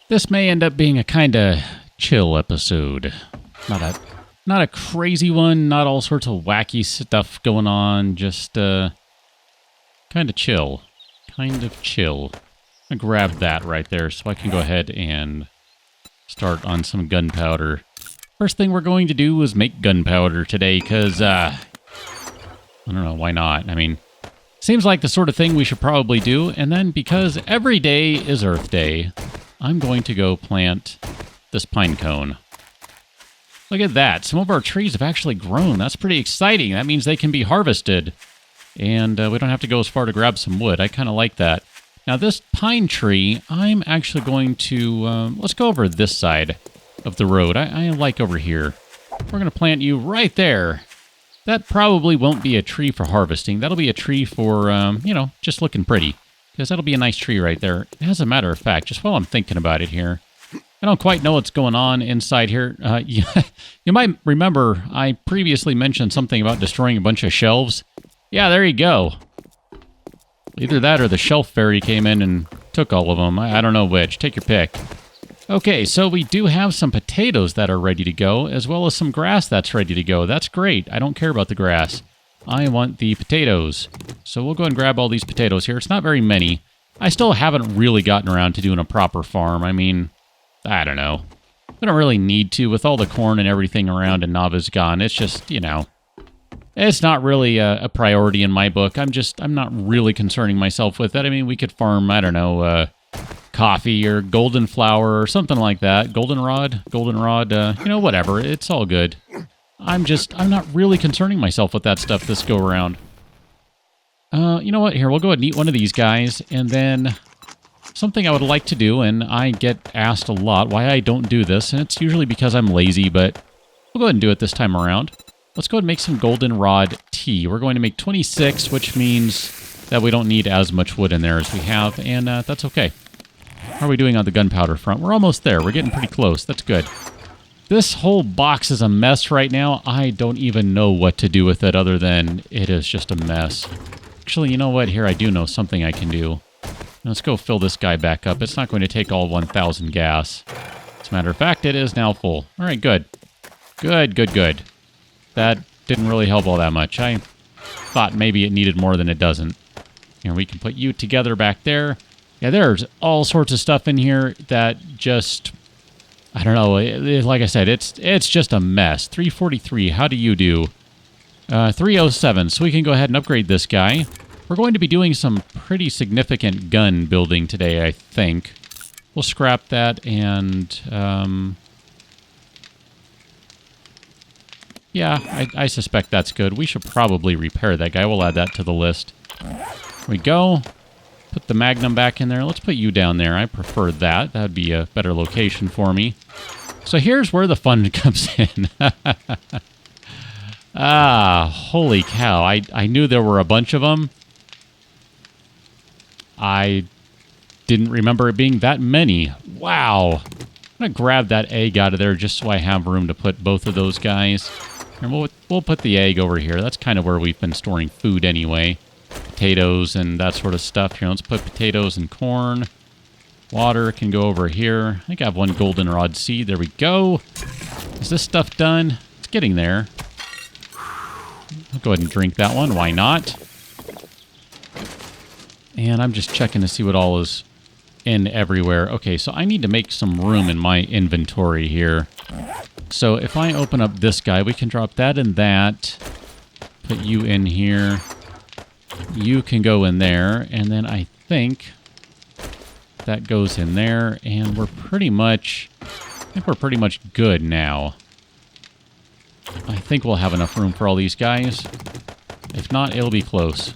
This may end up being a kind of chill episode. Not a crazy one, not all sorts of wacky stuff going on, just kind of chill. Kind of chill. I'm gonna grab that right there so I can go ahead and start on some gunpowder. First thing we're going to do is make gunpowder today, because, I don't know, why not? I mean, seems like the sort of thing we should probably do, and then because every day is Earth Day, I'm going to go plant this pine cone. Look at that. Some of our trees have actually grown. That's pretty exciting. That means they can be harvested, and we don't have to go as far to grab some wood. I kind of like that. Now, this pine tree, I'm actually going to, let's go over this side of the road. I like over here. We're going to plant you right there. That probably won't be a tree for harvesting. That'll be a tree for, you know, just looking pretty. Because that'll be a nice tree right there. As a matter of fact, just while I'm thinking about it here, I don't quite know what's going on inside here. You might remember I previously mentioned something about destroying a bunch of shelves. Yeah, there you go. Either that or the shelf fairy came in and took all of them. I don't know which. Take your pick. Okay, so we do have some potatoes that are ready to go, as well as some grass that's ready to go. That's great. I don't care about the grass. I want the potatoes. So we'll go and grab all these potatoes here. It's not very many. I still haven't really gotten around to doing a proper farm. I mean, I don't know. We don't really need to with all the corn and everything around in Navezgane. It's just, you know, it's not really a priority in my book. I'm not really concerning myself with it. I mean, we could farm, I don't know, coffee or golden flower or something like that. Goldenrod, you know, whatever. It's all good. I'm not really concerning myself with that stuff this go around. You know what? Here, we'll go ahead and eat one of these guys, and then something I would like to do, and I get asked a lot why I don't do this, and it's usually because I'm lazy, but we'll go ahead and do it this time around. Let's go ahead and make some goldenrod tea. We're going to make 26, which means that we don't need as much wood in there as we have, and that's okay. How are we doing on the gunpowder front? We're almost there. We're getting pretty close. That's good. This whole box is a mess right now. I don't even know what to do with it other than it is just a mess. Actually, you know what? Here, I do know something I can do. Let's go fill this guy back up. It's not going to take all 1,000 gas. As a matter of fact, it is now full. All right, good. Good. That didn't really help all that much. I thought maybe it needed more than it doesn't. Here, we can put you together back there. Yeah, there's all sorts of stuff in here that just, I don't know. Like I said, it's just a mess. 343, how do you do? 307, so we can go ahead and upgrade this guy. We're going to be doing some pretty significant gun building today, I think. We'll scrap that and, yeah, I suspect that's good. We should probably repair that guy. We'll add that to the list. There we go. Put the Magnum back in there. Let's put you down there. I prefer that. That would be a better location for me. So here's where the fun comes in. Holy cow. I knew there were a bunch of them. I didn't remember it being that many. Wow. I'm going to grab that egg out of there just so I have room to put both of those guys. And we'll put the egg over here. That's kind of where we've been storing food anyway. Potatoes and that sort of stuff. Here, let's put potatoes and corn. Water can go over here. I think I have one goldenrod seed. There we go. Is this stuff done? It's getting there. I'll go ahead and drink that one. Why not? And I'm just checking to see what all is in everywhere. Okay, so I need to make some room in my inventory here. So if I open up this guy, we can drop that and that. Put you in here. You can go in there. And then I think that goes in there. And we're pretty much, good now. I think we'll have enough room for all these guys. If not, it'll be close.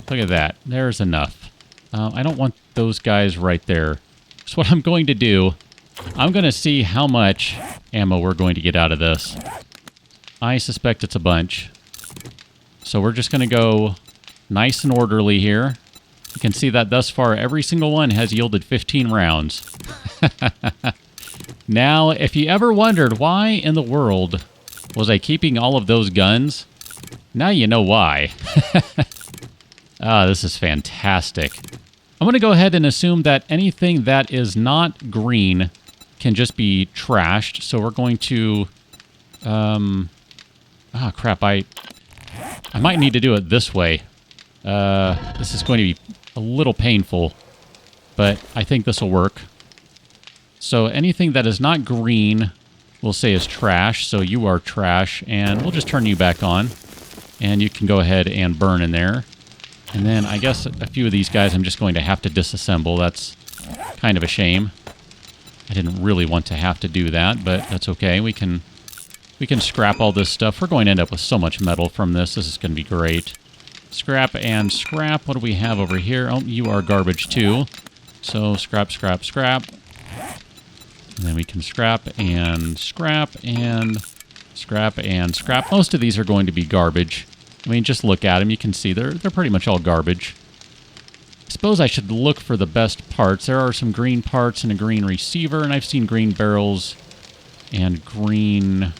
Look at that. There's enough. I don't want those guys right there. So what I'm going to do, I'm going to see how much ammo we're going to get out of this. I suspect it's a bunch. So we're just going to go nice and orderly here. You can see that thus far, every single one has yielded 15 rounds. Now, if you ever wondered why in the world was I keeping all of those guns, now you know why. Ah, this is fantastic. I'm going to go ahead and assume that anything that is not green can just be trashed. So we're going to... crap. I might need to do it this way. This is going to be a little painful, but I think this will work. So anything that is not green, we'll say is trash. So you are trash, and we'll just turn you back on. And you can go ahead and burn in there. And then I guess a few of these guys I'm just going to have to disassemble. That's kind of a shame. I didn't really want to have to do that, but that's okay. We can scrap all this stuff. We're going to end up with so much metal from this. This is going to be great. Scrap and scrap. What do we have over here? Oh, you are garbage too. So scrap, scrap, scrap. And then we can scrap and scrap and scrap and scrap. Most of these are going to be garbage. I mean, just look at them. You can see they're pretty much all garbage. I suppose I should look for the best parts. There are some green parts and a green receiver, and I've seen green barrels and green...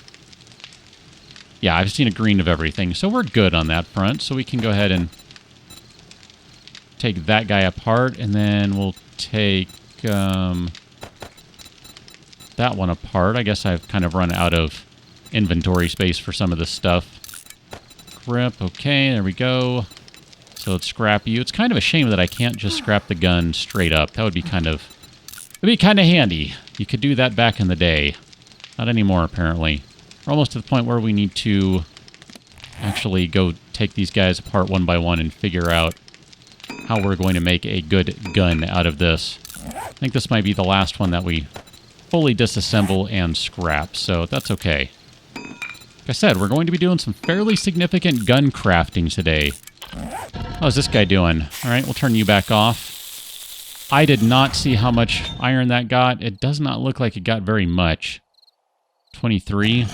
Yeah, I've seen a green of everything, so we're good on that front. So we can go ahead and take that guy apart, and then we'll take that one apart. I guess I've kind of run out of inventory space for some of this stuff. Grip, okay, there we go. So let's scrap you. It's kind of a shame that I can't just scrap the gun straight up. That would be kind of... It'd be kind of handy. You could do that back in the day. Not anymore, apparently. We're almost to the point where we need to actually go take these guys apart one by one and figure out how we're going to make a good gun out of this. I think this might be the last one that we fully disassemble and scrap, so that's okay. Like I said, we're going to be doing some fairly significant gun crafting today. How's this guy doing? All right, we'll turn you back off. I did not see how much iron that got. It does not look like it got very much. 23.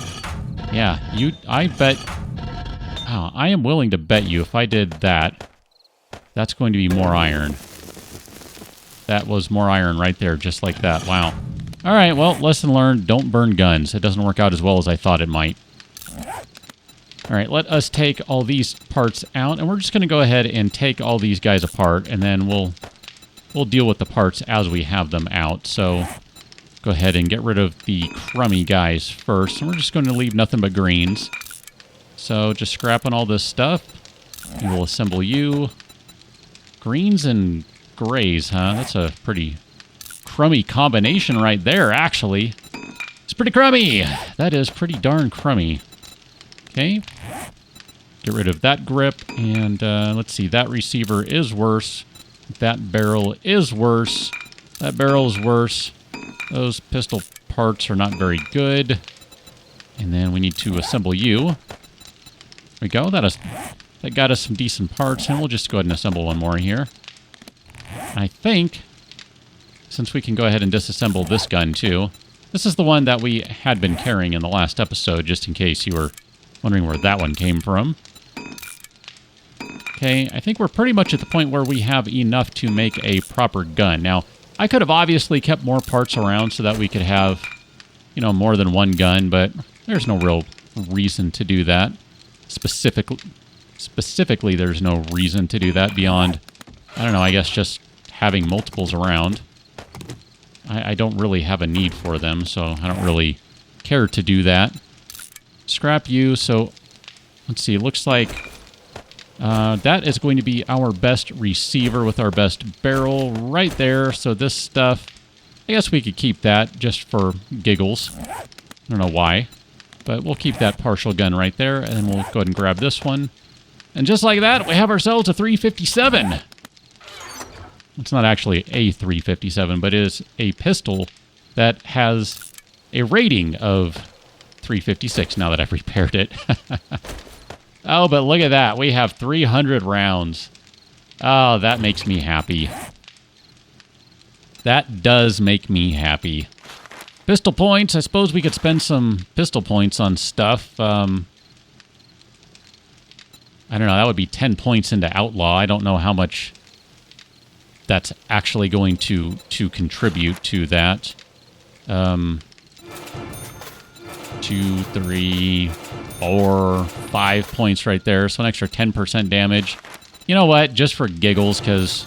Yeah, I bet... Oh, I am willing to bet you if I did that, that's going to be more iron. That was more iron right there, just like that. Wow. All right, well, lesson learned. Don't burn guns. It doesn't work out as well as I thought it might. All right, let us take all these parts out, and we're just going to go ahead and take all these guys apart, and then we'll deal with the parts as we have them out. So go ahead and get rid of the crummy guys first, and we're just going to leave nothing but greens. So just scrapping all this stuff, and we'll assemble you. Greens and grays, huh? That's a pretty crummy combination right there, actually. It's pretty crummy. That is pretty darn crummy. Okay. Get rid of that grip, and let's see, that receiver is worse. That barrel is worse. That barrel is worse. Those pistol parts are not very good. And then we need to assemble you. There we go. That got us some decent parts, and we'll just go ahead and assemble one more here. And I think, since we can go ahead and disassemble this gun too, this is the one that we had been carrying in the last episode, just in case you were wondering where that one came from. Okay, I think we're pretty much at the point where we have enough to make a proper gun. Now, I could have obviously kept more parts around so that we could have, you know, more than one gun, but there's no real reason to do that. Specifically, there's no reason to do that beyond, I don't know, I guess just having multiples around. I don't really have a need for them, so I don't really care to do that. Scrap you, so let's see, it looks like that is going to be our best receiver with our best barrel right there. So this stuff, I guess we could keep that just for giggles. I don't know why, but we'll keep that partial gun right there, and then we'll go ahead and grab this one. And just like that, we have ourselves a 357. It's not actually a 357, but it is a pistol that has a rating of 356 now that I've repaired it. Oh, but look at that. We have 300 rounds. Oh, that makes me happy. That does make me happy. Pistol points. I suppose we could spend some pistol points on stuff. I don't know. That would be 10 points into Outlaw. I don't know how much that's actually going to contribute to that. 2, 3, 4, 5 points right there. So an extra 10% damage. You know what? Just for giggles, because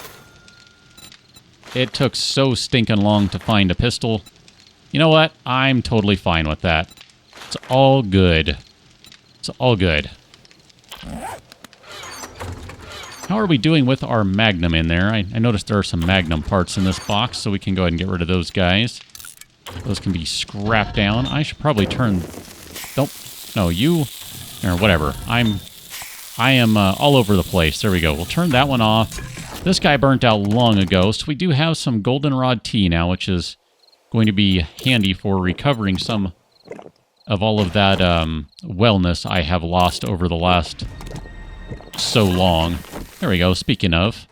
It took so stinking long to find a pistol. You know what? I'm totally fine with that. It's all good. It's all good. How are we doing with our Magnum in there? I noticed there are some Magnum parts in this box, so we can go ahead and get rid of those guys. Those can be scrapped down. I should probably turn... Don't... No, you... Or whatever. I am all over the place. There we go. We'll turn that one off. This guy burnt out long ago, so we do have some goldenrod tea now, which is going to be handy for recovering some of all of that wellness I have lost over the last so long. There we go. Speaking of,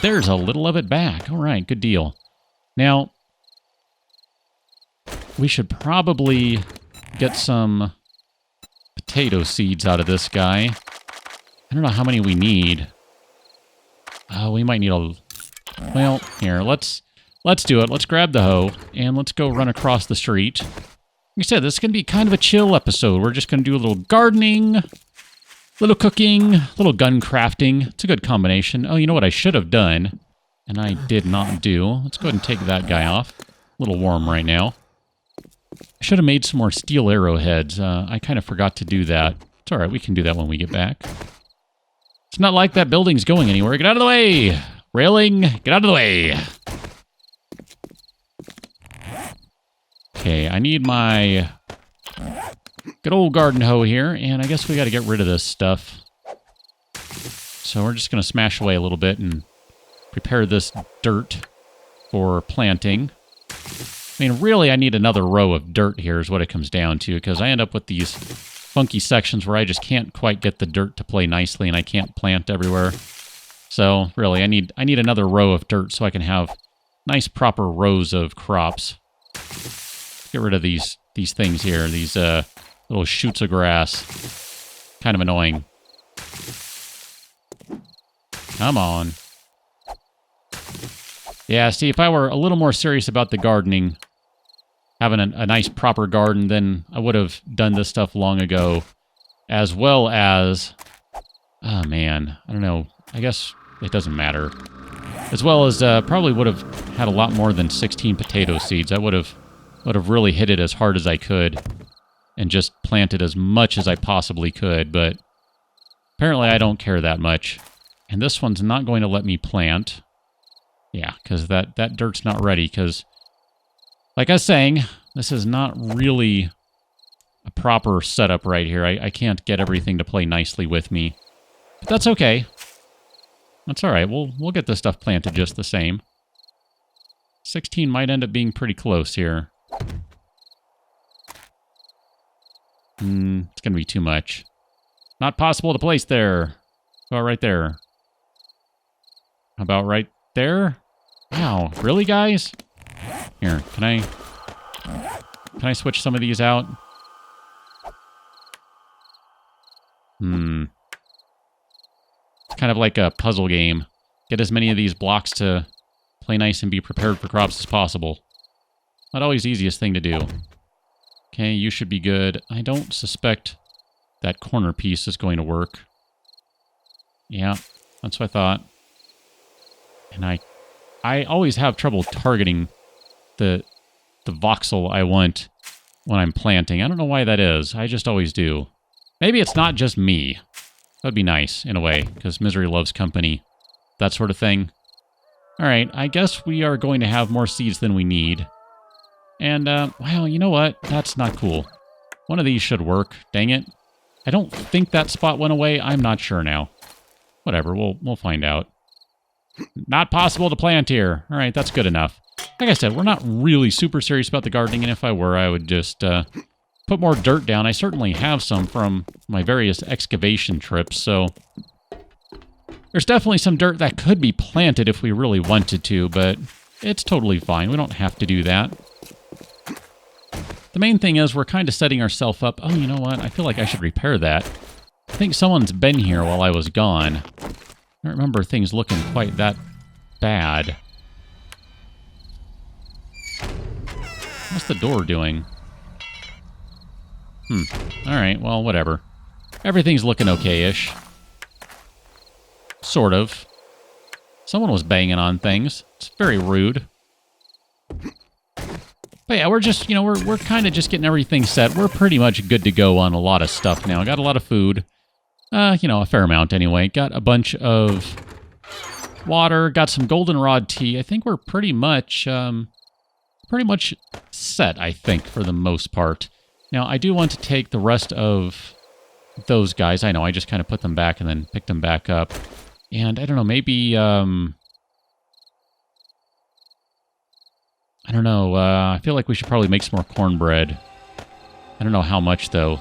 there's a little of it back. All right, good deal. Now, we should probably get some potato seeds out of this guy. I don't know how many we need. We might need a... Well, here, let's do it. Let's grab the hoe, and let's go run across the street. Like I said, this is going to be kind of a chill episode. We're just going to do a little gardening, little cooking, little gun crafting. It's a good combination. Oh, you know what I should have done, and I did not do? Let's go ahead and take that guy off. A little warm right now. I should have made some more steel arrowheads. I kind of forgot to do that. It's all right. We can do that when we get back. It's not like that building's going anywhere. Get out of the way! Railing, get out of the way! Okay, I need my good old garden hoe here, and I guess we got to get rid of this stuff. So we're just going to smash away a little bit and prepare this dirt for planting. I mean, really, I need another row of dirt here is what it comes down to, because I end up with these funky sections where I just can't quite get the dirt to play nicely, and I can't plant everywhere. So, really, I need another row of dirt so I can have nice, proper rows of crops. Get rid of these things here, these little shoots of grass. Kind of annoying. Come on. Yeah, see, if I were a little more serious about the gardening, having a nice proper garden, then I would have done this stuff long ago. As well as... Oh, man. I don't know. I guess it doesn't matter. As well as probably would have had a lot more than 16 potato seeds. I would have really hit it as hard as I could and just planted as much as I possibly could, but apparently I don't care that much. And this one's not going to let me plant. Yeah, because that dirt's not ready, because, like I was saying, this is not really a proper setup right here. I can't get everything to play nicely with me. But that's okay. That's all right. We'll get this stuff planted just the same. 16 might end up being pretty close here. It's going to be too much. Not possible to place there. How about right there? How about right there? Wow, really, guys? Here, can I switch some of these out? It's kind of like a puzzle game. Get as many of these blocks to play nice and be prepared for crops as possible. Not always the easiest thing to do. Okay, you should be good. I don't suspect that corner piece is going to work. Yeah, that's what I thought. And I always have trouble targeting the voxel I want when I'm planting. I don't know why that is. I just always do. Maybe it's not just me. That'd be nice, in a way, because misery loves company. That sort of thing. Alright, I guess we are going to have more seeds than we need. And, well, you know what? That's not cool. One of these should work. Dang it. I don't think that spot went away. I'm not sure now. Whatever, we'll find out. Not possible to plant here. Alright, that's good enough. Like I said, we're not really super serious about the gardening, and if I were, I would just put more dirt down. I certainly have some from my various excavation trips, so there's definitely some dirt that could be planted if we really wanted to, but it's totally fine. We don't have to do that. The main thing is we're kind of setting ourselves up. Oh, you know what? I feel like I should repair that. I think someone's been here while I was gone. I don't remember things looking quite that bad. What's the door doing? Alright, well, whatever. Everything's looking okay-ish. Sort of. Someone was banging on things. It's very rude. But yeah, we're just, we're kind of just getting everything set. We're pretty much good to go on a lot of stuff now. Got a lot of food. A fair amount anyway. Got a bunch of water. Got some goldenrod tea. I think we're pretty much set, I think, for the most part. Now, I do want to take the rest of those guys. I know, I just kind of put them back and then picked them back up. And I don't know, maybe, I don't know, I feel like we should probably make some more cornbread. I don't know how much, though.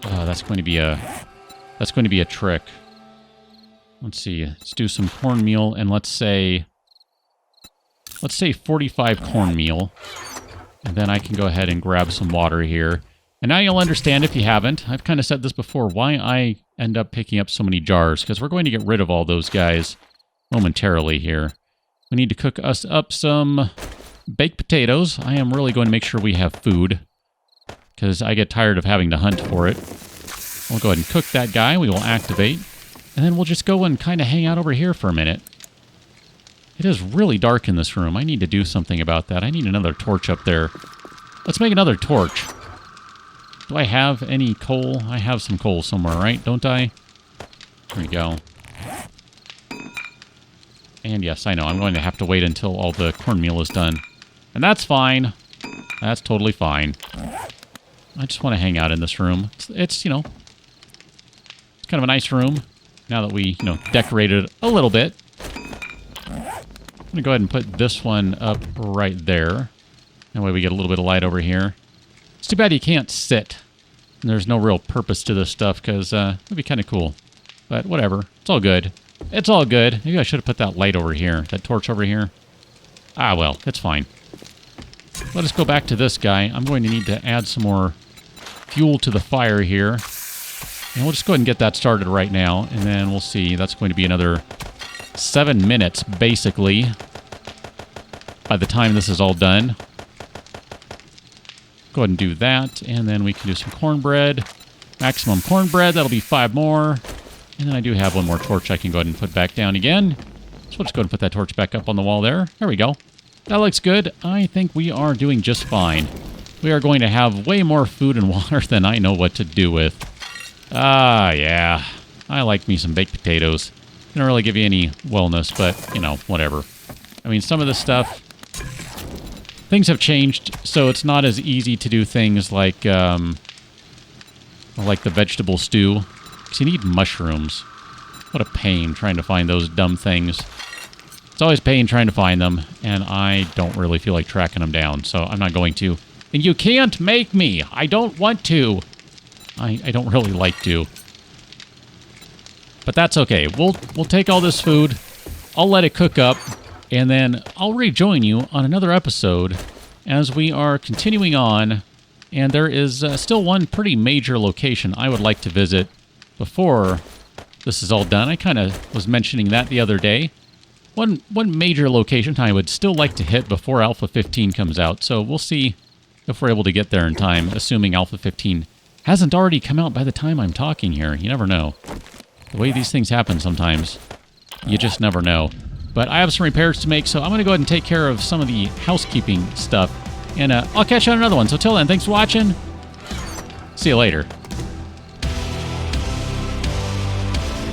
That's going to be a trick. Let's see, let's do some cornmeal, and let's say 45 cornmeal. And then I can go ahead and grab some water here. And now you'll understand, if you haven't, I've kind of said this before, why I end up picking up so many jars, because we're going to get rid of all those guys momentarily here. We need to cook us up some baked potatoes. I am really going to make sure we have food, because I get tired of having to hunt for it. We'll go ahead and cook that guy. We will activate. And then we'll just go and kind of hang out over here for a minute. It is really dark in this room. I need to do something about that. I need another torch up there. Let's make another torch. Do I have any coal? I have some coal somewhere, right? Don't I? There we go. And yes, I know. I'm going to have to wait until all the cornmeal is done. And that's fine. That's totally fine. I just want to hang out in this room. It's kind of a nice room. Now that we, decorated it a little bit. I'm going to go ahead and put this one up right there. That way we get a little bit of light over here. It's too bad you can't sit. And there's no real purpose to this stuff, because it'd be kind of cool. But whatever. It's all good. It's all good. Maybe I should have put that light over here. That torch over here. Ah, well. It's fine. Let us go back to this guy. I'm going to need to add some more fuel to the fire here. And we'll just go ahead and get that started right now. And then we'll see. That's going to be another 7 minutes, basically, by the time this is all done. Go ahead and do that, and then we can do some cornbread. Maximum cornbread, that'll be 5 more. And then I do have one more torch I can go ahead and put back down again. So we'll just go ahead and put that torch back up on the wall there. There we go. That looks good. I think we are doing just fine. We are going to have way more food and water than I know what to do with. Ah, yeah. I like me some baked potatoes. Don't really give you any wellness, but, whatever. I mean, some of this stuff, things have changed, so it's not as easy to do things like the vegetable stew, because you need mushrooms. What a pain trying to find those dumb things. It's always pain trying to find them, and I don't really feel like tracking them down, so I'm not going to. And you can't make me! I don't want to! I don't really like to. But that's okay. We'll take all this food, I'll let it cook up, and then I'll rejoin you on another episode as we are continuing on. And there is still one pretty major location I would like to visit before this is all done. I kind of was mentioning that the other day. One major location I would still like to hit before Alpha 15 comes out. So we'll see if we're able to get there in time, assuming Alpha 15 hasn't already come out by the time I'm talking here. You never know. The way these things happen sometimes, you just never know. But I have some repairs to make, so I'm going to go ahead and take care of some of the housekeeping stuff. And I'll catch you on another one. So till then, thanks for watching. See you later.